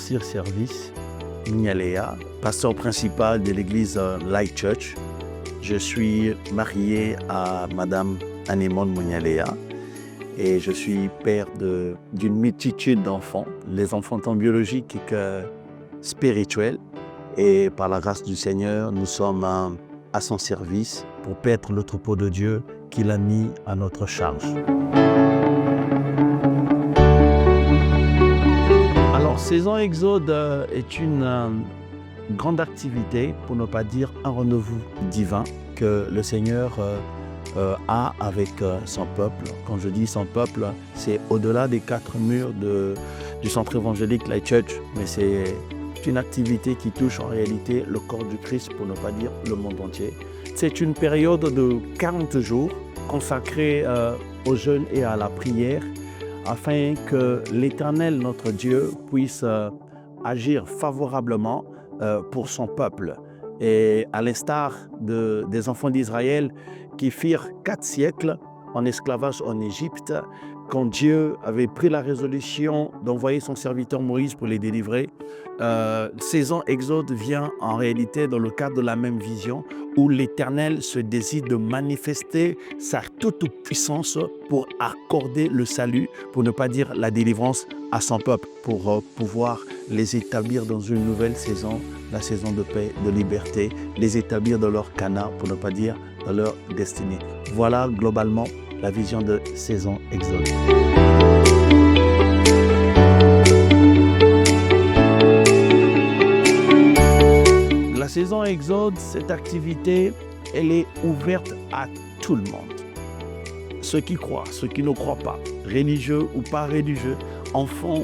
Sir Service, Munyalea, pasteur principal de l'église Light Church. Je suis marié à Madame Anémone Munyalea et je suis père d'une multitude d'enfants, les enfants tant biologiques que spirituels. Et par la grâce du Seigneur, nous sommes à son service pour paître le troupeau de Dieu qu'il a mis à notre charge. Alors, Saison Exode est une grande activité, pour ne pas dire un rendez-vous divin, que le Seigneur a avec son peuple. Quand je dis son peuple, c'est au-delà des 4 murs du centre évangélique Light Church, mais c'est une activité qui touche en réalité le corps du Christ, pour ne pas dire le monde entier. C'est une période de 40 jours consacrée au jeûne et à la prière, afin que l'Éternel, notre Dieu, puisse agir favorablement pour son peuple. Et à l'instar des enfants d'Israël qui firent 4 siècles en esclavage en Égypte, quand Dieu avait pris la résolution d'envoyer son serviteur Moïse pour les délivrer, Saison Exode vient en réalité dans le cadre de la même vision où l'Éternel se décide de manifester sa toute-puissance pour accorder le salut, pour ne pas dire la délivrance à son peuple, pour pouvoir les établir dans une nouvelle saison, la saison de paix, de liberté, les établir dans leur Canaan, pour ne pas dire dans leur destinée. Voilà globalement la vision de Saison Exode. La Saison Exode, cette activité, elle est ouverte à tout le monde. Ceux qui croient, ceux qui ne croient pas, religieux ou pas religieux, enfants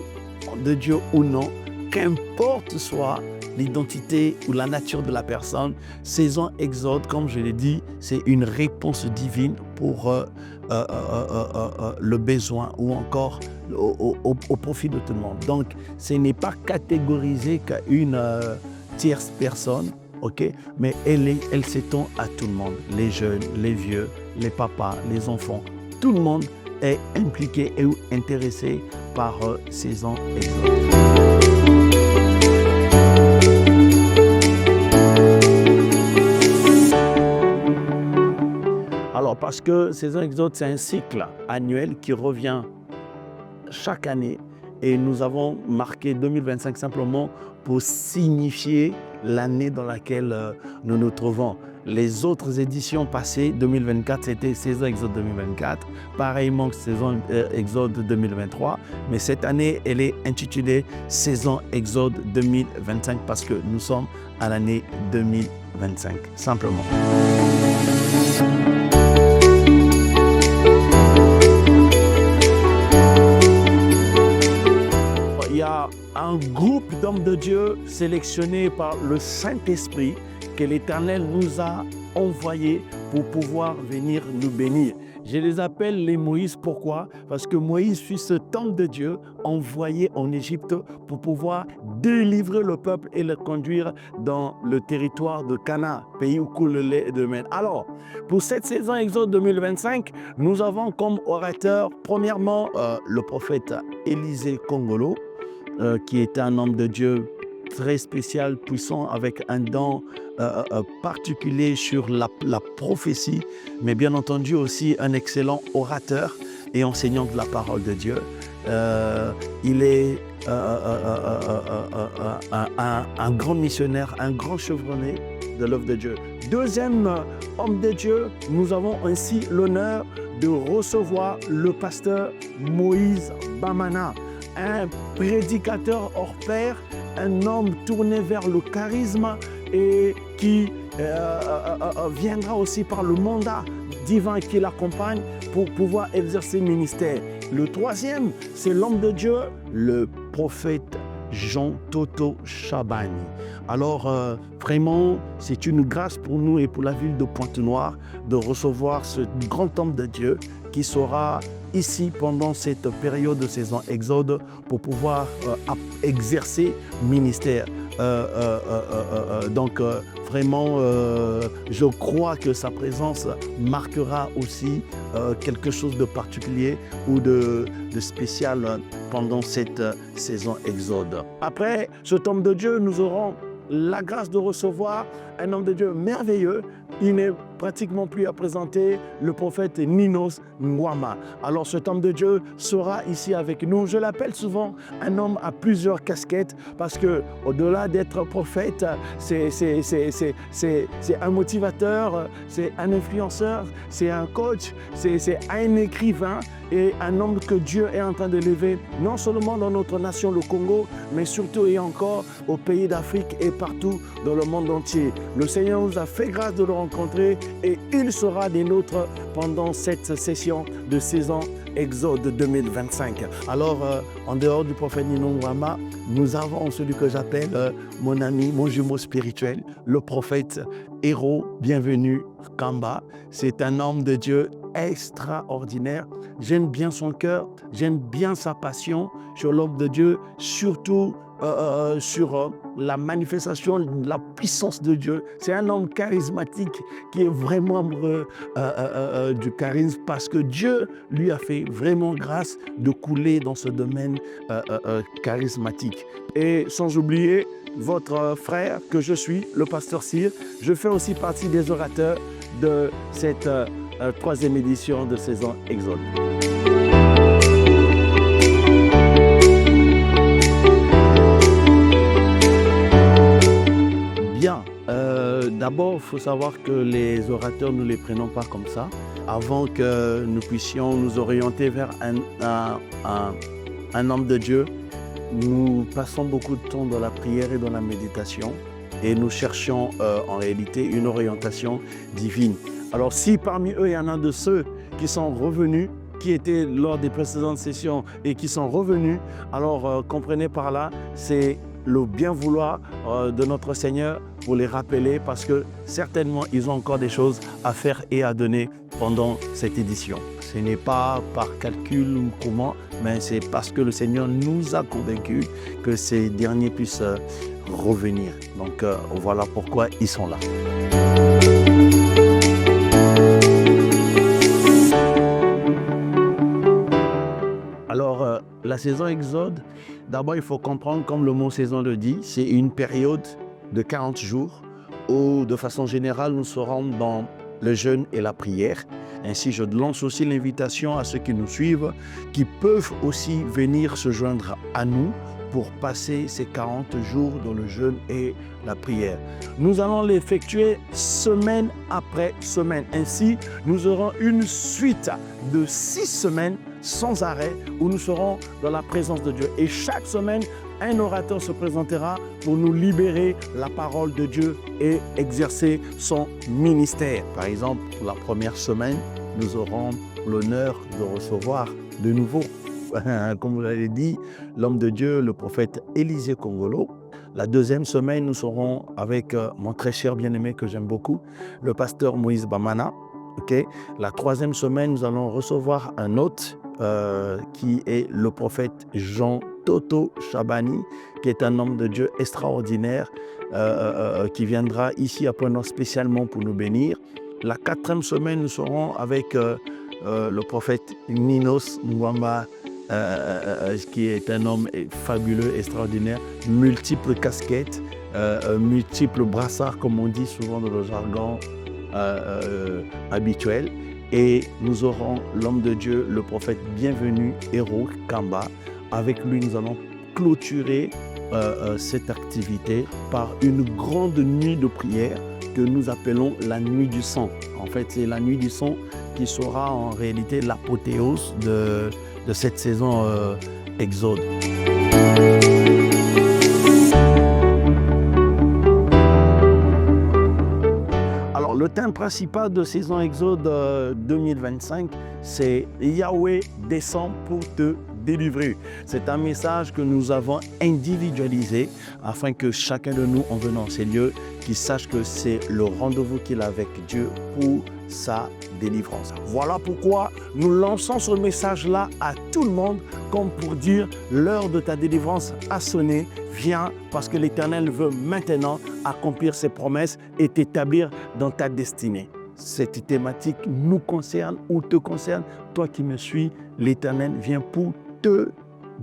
de Dieu ou non, qu'importe soit l'identité ou la nature de la personne, Saison Exode, comme je l'ai dit, c'est une réponse divine pour le besoin ou encore au profit de tout le monde. Donc, ce n'est pas catégorisé qu'à une tierce personne, okay? Mais elle s'étend à tout le monde, les jeunes, les vieux, les papas, les enfants. Tout le monde est impliqué et intéressé par Saison Exode. Alors, parce que Saison Exode, c'est un cycle annuel qui revient chaque année et nous avons marqué 2025 simplement pour signifier l'année dans laquelle nous nous trouvons. Les autres éditions passées, 2024, c'était Saison Exode 2024, pareillement que Saison Exode 2023, mais cette année, elle est intitulée Saison Exode 2025 parce que nous sommes à l'année 2025, simplement. Il y a un groupe d'hommes de Dieu sélectionnés par le Saint-Esprit que l'Éternel nous a envoyés pour pouvoir venir nous bénir. Je les appelle les Moïse. Pourquoi? Parce que Moïse fut ce homme de Dieu envoyé en Égypte pour pouvoir délivrer le peuple et le conduire dans le territoire de Canaan, pays où coule le lait et le miel. Alors, pour cette saison Exode 2025, nous avons comme orateur, premièrement, le prophète Élisée Kongolo, qui est un homme de Dieu très spécial, puissant, avec un don particulier sur la prophétie, mais bien entendu aussi un excellent orateur et enseignant de la parole de Dieu. Il est un grand missionnaire, un grand chevronné de l'œuvre de Dieu. Deuxième homme de Dieu, nous avons ainsi l'honneur de recevoir le pasteur Moïse Bamana, un prédicateur hors pair, un homme tourné vers le charisme et qui viendra aussi par le mandat divin qui l'accompagne pour pouvoir exercer le ministère. Le troisième, c'est l'homme de Dieu, le prophète Jean Toto Chabani. Alors, vraiment, c'est une grâce pour nous et pour la ville de Pointe-Noire de recevoir ce grand homme de Dieu qui sera ici pendant cette période de saison Exode pour pouvoir exercer ministère. Vraiment, je crois que sa présence marquera aussi quelque chose de particulier ou de spécial pendant cette saison Exode. Après ce homme de Dieu, nous aurons la grâce de recevoir un homme de Dieu merveilleux. Il n'est pratiquement plus à présenter, le prophète Ninos Ngwama. Alors cet homme de Dieu sera ici avec nous. Je l'appelle souvent un homme à plusieurs casquettes parce que au-delà d'être prophète, c'est un motivateur, c'est un influenceur, c'est un coach, c'est un écrivain et un homme que Dieu est en train de lever, non seulement dans notre nation, le Congo, mais surtout et encore au pays d'Afrique et partout dans le monde entier. Le Seigneur nous a fait grâce de le rencontrer et il sera des nôtres pendant cette session de saison Exode 2025. Alors, en dehors du prophète Ninos Ngwama, nous avons celui que j'appelle mon ami, mon jumeau spirituel, le prophète Héros Bienvenu Kamba. C'est un homme de Dieu extraordinaire. J'aime bien son cœur, j'aime bien sa passion sur l'homme de Dieu, surtout sur la manifestation de la puissance de Dieu. C'est un homme charismatique qui est vraiment du charisme parce que Dieu lui a fait vraiment grâce de couler dans ce domaine charismatique. Et sans oublier votre frère que je suis, le pasteur Cyr. Je fais aussi partie des orateurs de cette troisième édition de saison Exode. Bien, d'abord, il faut savoir que les orateurs, nous ne les prenons pas comme ça. Avant que nous puissions nous orienter vers un homme de Dieu, nous passons beaucoup de temps dans la prière et dans la méditation et nous cherchons en réalité une orientation divine. Alors si parmi eux, il y en a de ceux qui sont revenus, qui étaient lors des précédentes sessions et qui sont revenus, alors comprenez par là, c'est le bien vouloir de notre Seigneur pour les rappeler parce que certainement ils ont encore des choses à faire et à donner pendant cette édition. Ce n'est pas par calcul ou comment, mais c'est parce que le Seigneur nous a convaincus que ces derniers puissent revenir. Donc voilà pourquoi ils sont là. Alors, la saison Exode, d'abord il faut comprendre, comme le mot saison le dit, c'est une période de 40 jours où de façon générale nous serons dans le jeûne et la prière. Ainsi, je lance aussi l'invitation à ceux qui nous suivent, qui peuvent aussi venir se joindre à nous pour passer ces 40 jours dans le jeûne et la prière. Nous allons l'effectuer semaine après semaine. Ainsi, nous aurons une suite de 6 semaines sans arrêt où nous serons dans la présence de Dieu. Et chaque semaine, un orateur se présentera pour nous libérer la parole de Dieu et exercer son ministère. Par exemple, pour la première semaine, nous aurons l'honneur de recevoir de nouveau, comme vous l'avez dit, l'homme de Dieu, le prophète Élisée Kongolo. La deuxième semaine, nous serons avec mon très cher bien-aimé que j'aime beaucoup, le pasteur Moïse Bamana. Okay. La troisième semaine, nous allons recevoir un hôte qui est le prophète Jean Toto Chabani, qui est un homme de Dieu extraordinaire, qui viendra ici à Point-Noir spécialement pour nous bénir. La quatrième semaine, nous serons avec le prophète Ninos Ngwama, qui est un homme fabuleux, extraordinaire, multiples casquettes, multiples brassards, comme on dit souvent dans le jargon habituel. Et nous aurons l'homme de Dieu, le prophète Bienvenu Héros Kamba. Avec lui, nous allons clôturer cette activité par une grande nuit de prière que nous appelons la nuit du sang. En fait, c'est la nuit du sang qui sera en réalité l'apothéose de cette saison Exode. Alors, le thème principal de saison Exode 2025, c'est Yahweh descend pour te délivrés. C'est un message que nous avons individualisé afin que chacun de nous, en venant dans ces lieux, qu'il sache que c'est le rendez-vous qu'il a avec Dieu pour sa délivrance. Voilà pourquoi nous lançons ce message-là à tout le monde, comme pour dire l'heure de ta délivrance a sonné. Viens, parce que l'Éternel veut maintenant accomplir ses promesses et t'établir dans ta destinée. Cette thématique nous concerne ou te concerne, toi qui me suis, l'Éternel vient pour te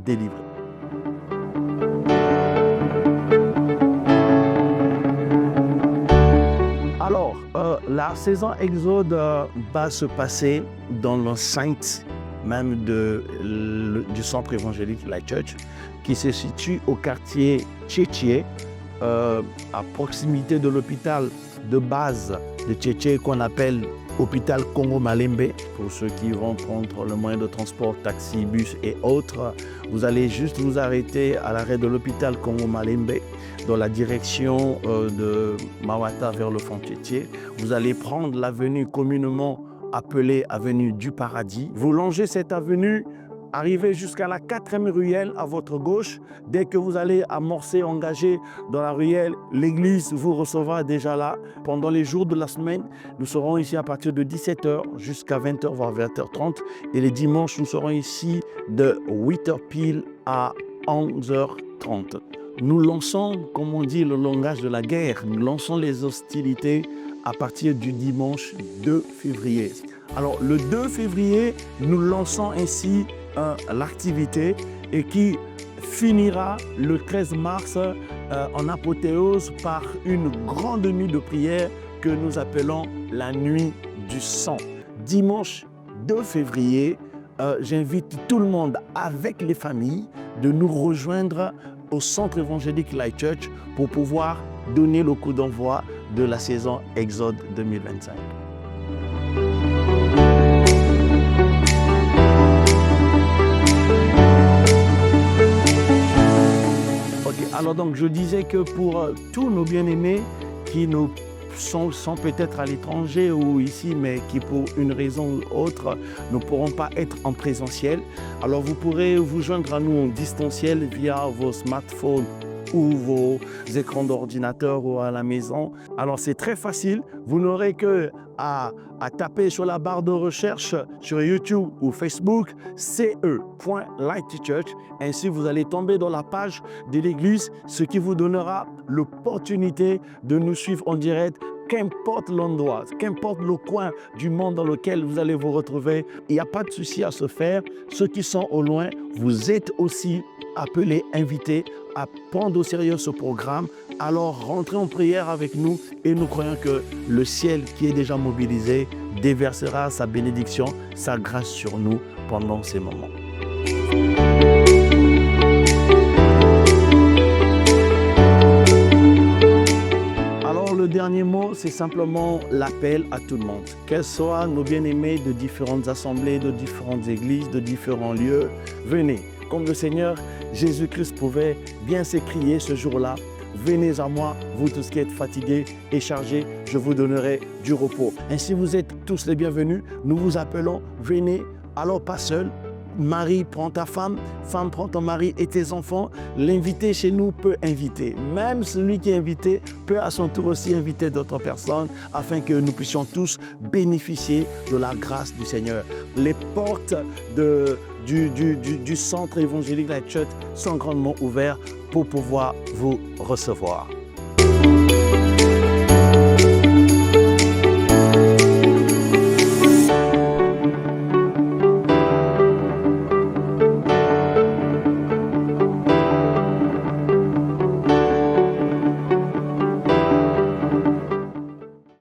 délivrer. Alors, la saison Exode va se passer dans l'enceinte même du centre évangélique Light Church, qui se situe au quartier Tchétché, à proximité de l'hôpital de base de Tchétché qu'on appelle hôpital Congo Malembe. Pour ceux qui vont prendre le moyen de transport, taxi, bus et autres, vous allez juste vous arrêter à l'arrêt de l'hôpital Congo Malembe dans la direction de Mawata vers le fond Tchétché. Vous allez prendre l'avenue communément appelée avenue du Paradis. Vous longez cette avenue, arrivez jusqu'à la 4e ruelle à votre gauche. Dès que vous allez amorcer, engager dans la ruelle, l'église vous recevra déjà là. Pendant les jours de la semaine, nous serons ici à partir de 17h jusqu'à 20h, voire 20h30. Et les dimanches, nous serons ici de 8h pile à 11h30. Nous lançons, comme on dit, le langage de la guerre. Nous lançons les hostilités à partir du dimanche 2 février. Alors, le 2 février, nous lançons ainsi l'activité et qui finira le 13 mars en apothéose par une grande nuit de prière que nous appelons la nuit du sang. Dimanche 2 février, j'invite tout le monde avec les familles de nous rejoindre au centre évangélique Light Church pour pouvoir donner le coup d'envoi de la saison Exode 2025. Alors donc je disais que pour tous nos bien-aimés qui nous sont peut-être à l'étranger ou ici, mais qui pour une raison ou autre ne pourront pas être en présentiel, alors vous pourrez vous joindre à nous en distanciel via vos smartphones ou vos écrans d'ordinateur ou à la maison. Alors c'est très facile, vous n'aurez que à taper sur la barre de recherche sur YouTube ou Facebook ce.lightchurch. Ainsi vous allez tomber dans la page de l'église, ce qui vous donnera l'opportunité de nous suivre en direct. Qu'importe l'endroit, qu'importe le coin du monde dans lequel vous allez vous retrouver, il n'y a pas de souci à se faire. Ceux qui sont au loin, vous êtes aussi appelés, invités à prendre au sérieux ce programme. Alors rentrez en prière avec nous et nous croyons que le ciel qui est déjà mobilisé déversera sa bénédiction, sa grâce sur nous pendant ces moments. Le dernier mot, c'est simplement l'appel à tout le monde. Quels soient nos bien-aimés de différentes assemblées, de différentes églises, de différents lieux, venez. Comme le Seigneur Jésus-Christ pouvait bien s'écrier ce jour-là, venez à moi, vous tous qui êtes fatigués et chargés, je vous donnerai du repos. Ainsi, vous êtes tous les bienvenus. Nous vous appelons, venez, alors pas seul. Mari, prends ta femme, femme, prends ton mari et tes enfants. L'invité chez nous peut inviter. Même celui qui est invité peut à son tour aussi inviter d'autres personnes afin que nous puissions tous bénéficier de la grâce du Seigneur. Les portes du centre évangélique Light Church sont grandement ouvertes pour pouvoir vous recevoir.